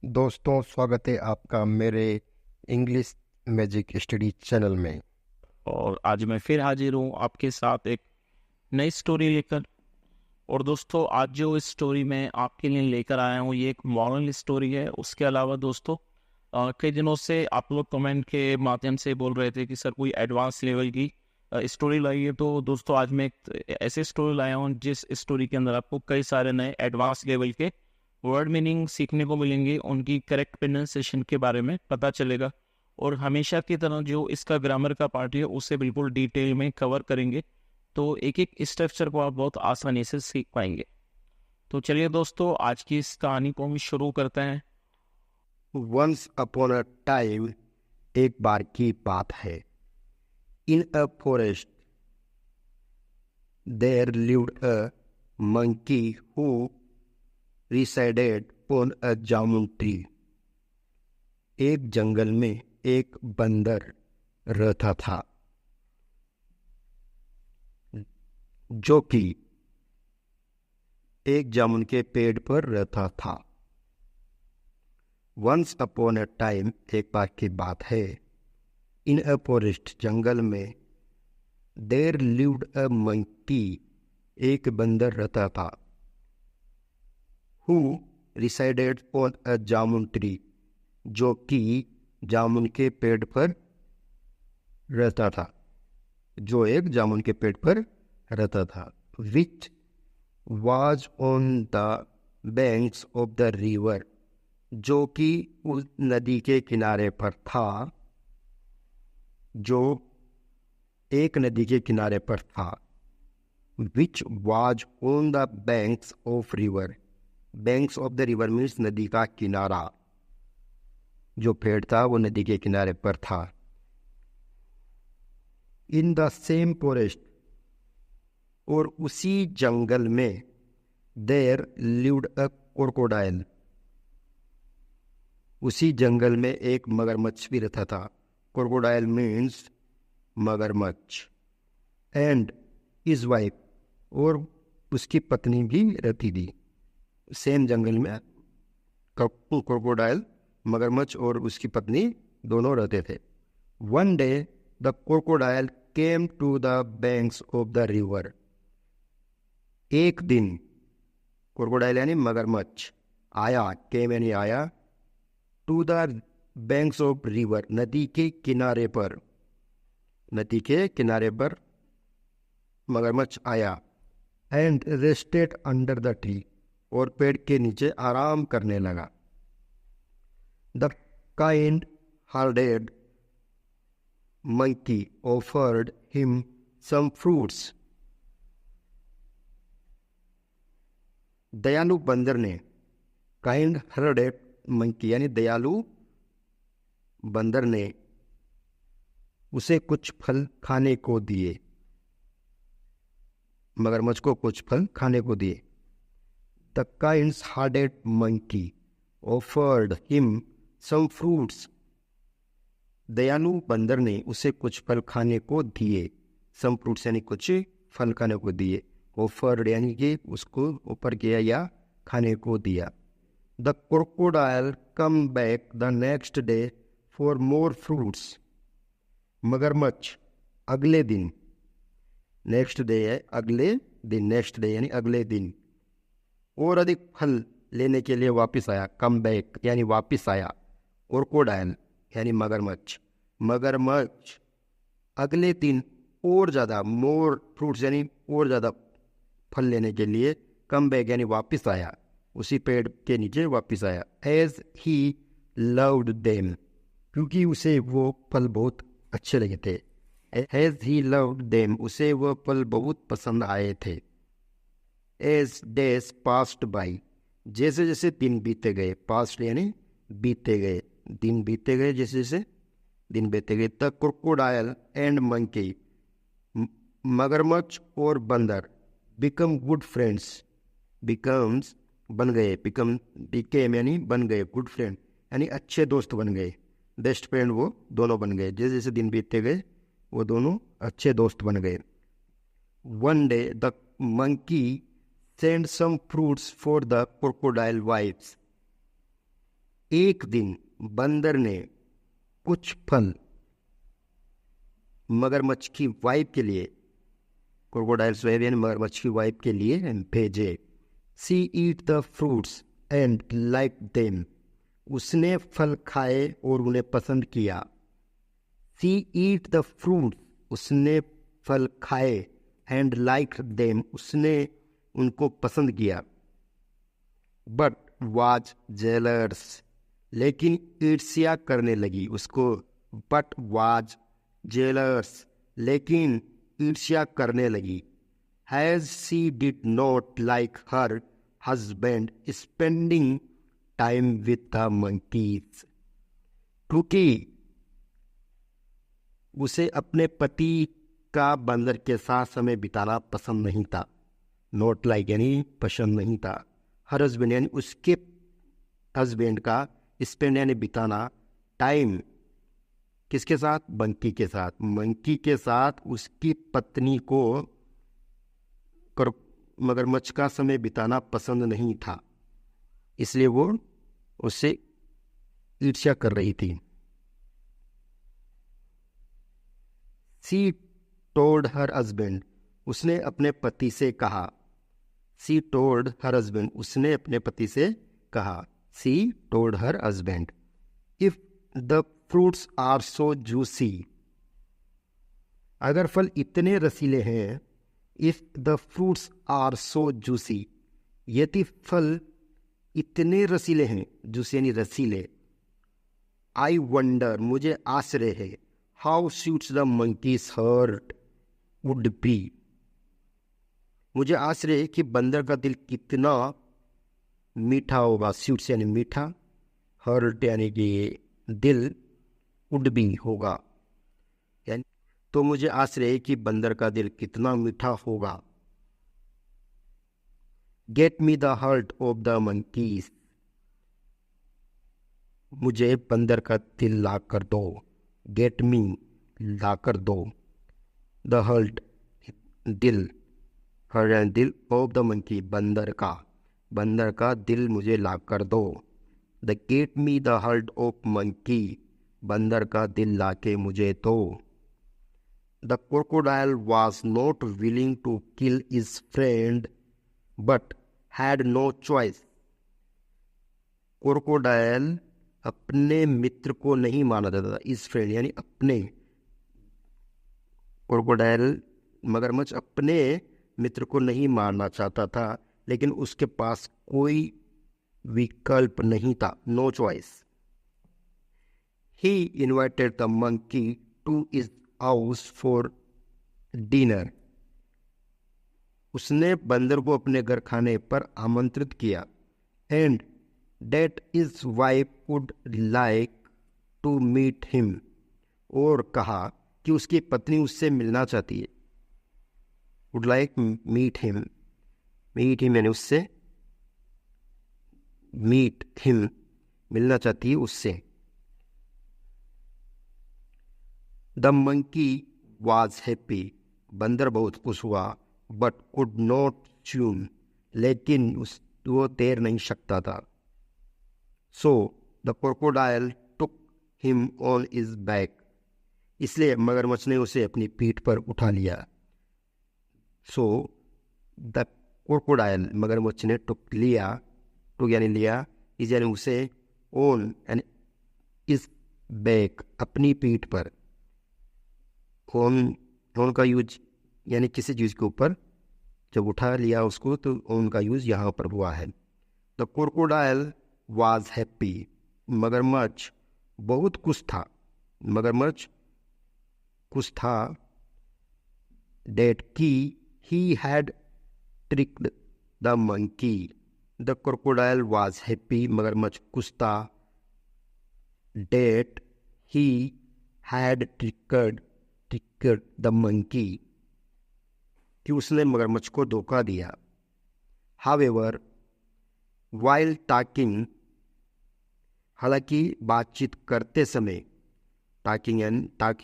दोस्तों, स्वागत है आपका मेरे इंग्लिश मैजिक स्टडी चैनल में। और आज मैं फिर हाजिर हूँ आपके साथ एक नई स्टोरी लेकर। और दोस्तों, आज जो इस स्टोरी में आपके लिए लेकर आया हूँ ये एक मॉरल स्टोरी है। उसके अलावा दोस्तों, कई दिनों से आप लोग कमेंट के माध्यम से बोल रहे थे कि सर कोई एडवांस लेवल की स्टोरी लाइए। तो दोस्तों, आज मैं एक ऐसी स्टोरी लाया हूँ जिस स्टोरी के अंदर आपको कई सारे नए एडवांस लेवल के वर्ड मीनिंग सीखने को मिलेंगे, उनकी करेक्ट प्रोनाउंसिएशन के बारे में पता चलेगा। और हमेशा की तरह जो इसका ग्रामर का पार्ट है उसे बिल्कुल डिटेल में कवर करेंगे, तो एक एक स्ट्रक्चर को आप बहुत आसानी से सीख पाएंगे। तो चलिए दोस्तों, आज की इस कहानी को हम शुरू करते हैं। वंस अपॉन अ टाइम, एक बार की बात है। In a forest there lived a monkey who resided on a jamun tree. एक जंगल में एक बंदर रहता था जो कि एक जामुन के पेड़ पर रहता था। वंस अपॉन अ टाइम, एक बार की बात है। इन अ फॉरेस्ट, जंगल में। देयर लिव्ड अ मंकी, एक बंदर रहता था। Who resided on a jamun tree, जो कि जामुन के पेड़ पर रहता था। जो एक जामुन के पेड़ पर रहता था। Which was on the banks of the river, जो कि उस नदी के किनारे पर था। जो एक नदी के किनारे पर था। Which was on the banks of river, banks of the river means नदी का किनारा। जो पेड़ था वो नदी के किनारे पर था। इन द सेम फॉरेस्ट, और उसी जंगल में। देयर लिव्ड अ क्रोकोडाइल, उसी जंगल में एक मगरमच्छ भी रहता था। क्रोकोडाइल मीन्स मगरमच्छ। एंड हिज वाइफ, और उसकी पत्नी भी रहती थी। सेम जंगल में क्रोकोडाइल, मगरमच्छ और उसकी पत्नी दोनों रहते थे। One day the crocodile came to the banks of the river. एक दिन क्रोकोडाइल यानी मगरमच्छ आया, केम यानी आया, to the banks of river, नदी के किनारे पर। नदी के किनारे पर मगरमच्छ आया। And rested under the tree, और पेड़ के नीचे आराम करने लगा। The kind hearted monkey offered him some fruits. दयालु बंदर ने, काइंड हार्टेड मंकी यानी दयालु बंदर ने, उसे कुछ फल खाने को दिए। मगरमच्छ को कुछ फल खाने को दिए। The kind hearted monkey offered him some fruits, दयालु बंदर ने उसे कुछ फल खाने को दिए। सम फ्रूट्स यानी कुछ फल खाने को दिए। ऑफर्ड यानी कि उसको ऊपर किया या खाने को दिया। The crocodile come back the next day for more fruits, मगरमच्छ अगले दिन, नेक्स्ट डे है अगले दिन, नेक्स्ट डे यानी अगले दिन, और अधिक फल लेने के लिए वापस आया। कम बैक यानी वापस आया। क्रोकोडाइल यानी मगरमच्छ, मगरमच्छ अगले दिन और ज़्यादा, मोर फ्रूट्स यानी और ज़्यादा फल लेने के लिए कम बैक यानी वापस आया, उसी पेड़ के नीचे वापस आया। एज ही लव्ड देम, क्योंकि उसे वो फल बहुत अच्छे लगे थे। एज ही लव्ड देम, उसे वो फल बहुत पसंद आए थे। एज डेज पास्ड बाई, जैसे जैसे दिन बीते गए, पास्ट यानी बीते गए, दिन बीते गए, जैसे जैसे दिन बीते गए। द क्रोकोडाइल एंड मंकी, मगरमच्छ और बंदर, बिकम गुड फ्रेंड्स, बिकम्स बन गए, बिकम बिकेम यानी बन गए, गुड फ्रेंड यानी अच्छे दोस्त बन गए, बेस्ट फ्रेंड वो दोनों बन गए। जैसे जैसे दिन बीतते गए वो दोनों अच्छे दोस्त बन गए। One day the monkey sent some fruits for the crocodile wives. एक दिन बंदर ने कुछ फल मगरमच्छ की वाइफ के लिए, क्रोकोडाइल्स वाइफ यानी मगरमच्छ की वाइफ के लिए भेजे। She eat the fruits and like them, उसने फल खाए और उन्हें पसंद किया। सी ईट द फ्रूट, उसने फल खाए, एंड लाइक देम, उसने उनको पसंद किया। बट वाज जेलर्स, लेकिन ईर्ष्या करने लगी उसको। बट वाज जेलर्स, लेकिन ईर्ष्या करने लगी। As she did not like her husband spending time with the monkeys, क्योंकि उसे अपने पति का बंदर के साथ समय बिताना पसंद नहीं था। नॉट लाइक यानी पसंद नहीं था। हर हस्बैंड यानी उसके हस्बैंड का, स्पेंड यानी बिताना, टाइम किसके साथ? मंकी के साथ। मंकी के साथ उसकी पत्नी को मगरमच्छ का समय बिताना पसंद नहीं था, इसलिए वो उससे ईर्ष्या कर रही थी। सी टोल्ड हर हस्बैंड, उसने अपने पति से कहा। सी टोल्ड हर हस्बैंड, उसने अपने पति से कहा। She told her husband, if the fruits are so juicy, अगर फल इतने रसीले हैं। If the fruits are so juicy, यदि फल इतने रसीले हैं, जूसी यानी रसीले। आई वंडर, मुझे आश्चर्य है। How sweets the monkeys heart would be, मुझे आश्चर्य है कि बंदर का दिल कितना मीठा होगा। स्वीट्स यानी मीठा, हर्ट यानी कि दिल, वुड बी होगा। यानी तो मुझे आश्चर्य है कि बंदर का दिल कितना मीठा होगा। Gate me the heart of the monkeys, मुझे बंदर का दिल ला कर दो। गेट मी, ला कर दो। द हार्ट, दिल, हर्ट एंड दिल, ऑफ द मंकी, बंदर का दिल मुझे ला कर दो। The get me the heart of monkey, बंदर का दिल ला के मुझे दो। The crocodile was not willing to kill his friend but had no choice, crocodile अपने मित्र को नहीं माना जाता था। इस फ्रेंड यानी अपने, क्रोकोडाइल मगरमच्छ अपने मित्र को नहीं मारना चाहता था, लेकिन उसके पास कोई विकल्प नहीं था, no choice. He invited the monkey to his house for dinner, उसने बंदर को अपने घर खाने पर आमंत्रित किया। And that his wife would like to meet him, और कहा कि उसकी पत्नी उससे मिलना चाहती है। वुड लाइक मीट हिम, यानी उससे, मीट हिम मिलना चाहती है उससे। द मंकी वॉज हैप्पी, बंदर बहुत खुश हुआ। बट कुड नॉट च्यूम, लेकिन वो तैर नहीं सकता था। So the crocodile took him on his back, इसलिए मगरमच्छ ने उसे अपनी पीठ पर उठा लिया। सो द क्रोकोडाइल, मगरमच्छ ने टुक लिया, टुक यानी लिया, इस यानी उसे, ऑन यानी इस बैक अपनी पीठ पर। ऑन का यूज यानी किसी चीज के ऊपर जब उठा लिया उसको, तो ऑन का यूज यहाँ पर हुआ है। द क्रोकोडाइल वॉज हैप्पी, मगरमच्छ बहुत खुश था। मगरमच्छ खुश था। डेट की he had tricked the monkey, the crocodile was happy, मगरमच्छ खुश था। That he had tricked the monkey, कि उसने मगरमच्छ को धोखा दिया। हावेवर वाइल टॉकिंग, हालांकि बातचीत करते समय, टॉकिंग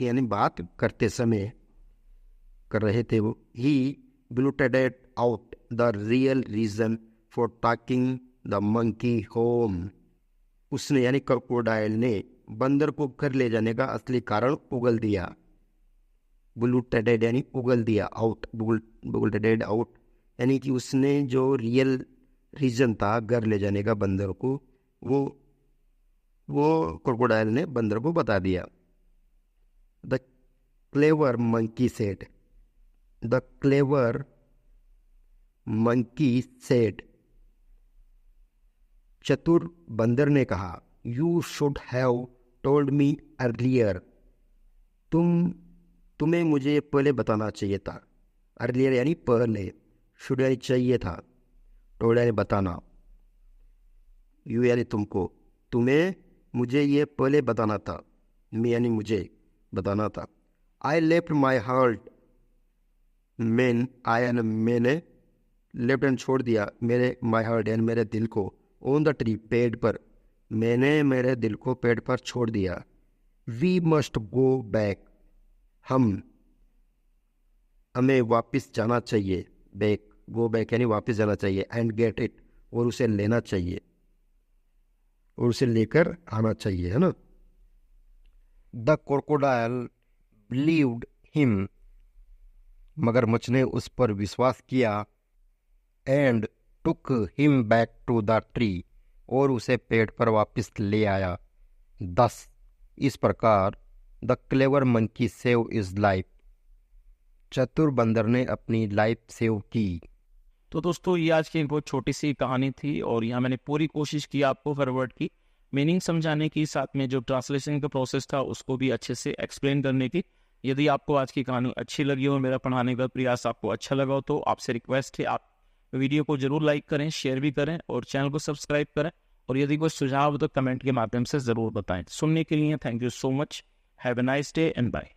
यानी बात करते समय कर रहे थे वो, he blurted out the real reason for talking the monkey home, उसने यानी क्रोकोडाइल ने बंदर को घर ले जाने का असली कारण उगल दिया। बुलूटेटेड यानी उगल दिया, आउट, बुलटेटेड आउट, यानी कि उसने जो रियल रीजन था घर ले जाने का बंदर को, वो क्रोकोडाइल ने बंदर को बता दिया। The clever monkey said, the clever monkey said, चतुर बंदर ने कहा, you should have told me earlier, तुम्हें मुझे पहले बताना चाहिए था। अर्लियर यानी पहले, शुड यानी चाहिए था, टोल्ड यानी बताना, यू यानी तुमको, तुम्हें मुझे ये पहले बताना था, मी यानी मुझे बताना था। आई लेफ्ट माई हार्ट, मैंने लेफ्ट एंड छोड़ दिया मेरे माई हार्ट यानी मेरे दिल को, ऑन द ट्री पेड़ पर, मैंने मेरे दिल को पेड़ पर छोड़ दिया। वी मस्ट गो बैक, हमें वापस जाना चाहिए, बैक, गो बैक यानी वापस जाना चाहिए, एंड गेट इट, और उसे लेना चाहिए, और उसे लेकर आना चाहिए, है ना। द क्रोकोडाइल बिलीव्ड हिम, मगरमच्छ ने उस पर विश्वास किया, and took him back to the tree, और उसे पेड़ पर वापस ले आया। दस, इस प्रकार, the clever monkey save is life, चतुर बंदर ने अपनी लाइफ सेव की। तो दोस्तों ये आज की एक बहुत छोटी सी कहानी थी, और यहाँ मैंने पूरी कोशिश की आपको हर वर्ड की मीनिंग समझाने की, साथ में जो ट्रांसलेशन का प्रोसेस था उसको भी अच्छे से एक्सप्लेन करने की। यदि आपको आज की कहानी अच्छी लगी हो, मेरा पढ़ाने का प्रयास आपको अच्छा लगा हो, तो आपसे रिक्वेस्ट है आप वीडियो को जरूर लाइक करें, शेयर भी करें, और चैनल को सब्सक्राइब करें, और यदि कोई सुझाव हो तो कमेंट के माध्यम से ज़रूर बताएं। सुनने के लिए thank you so much, have a nice day and bye.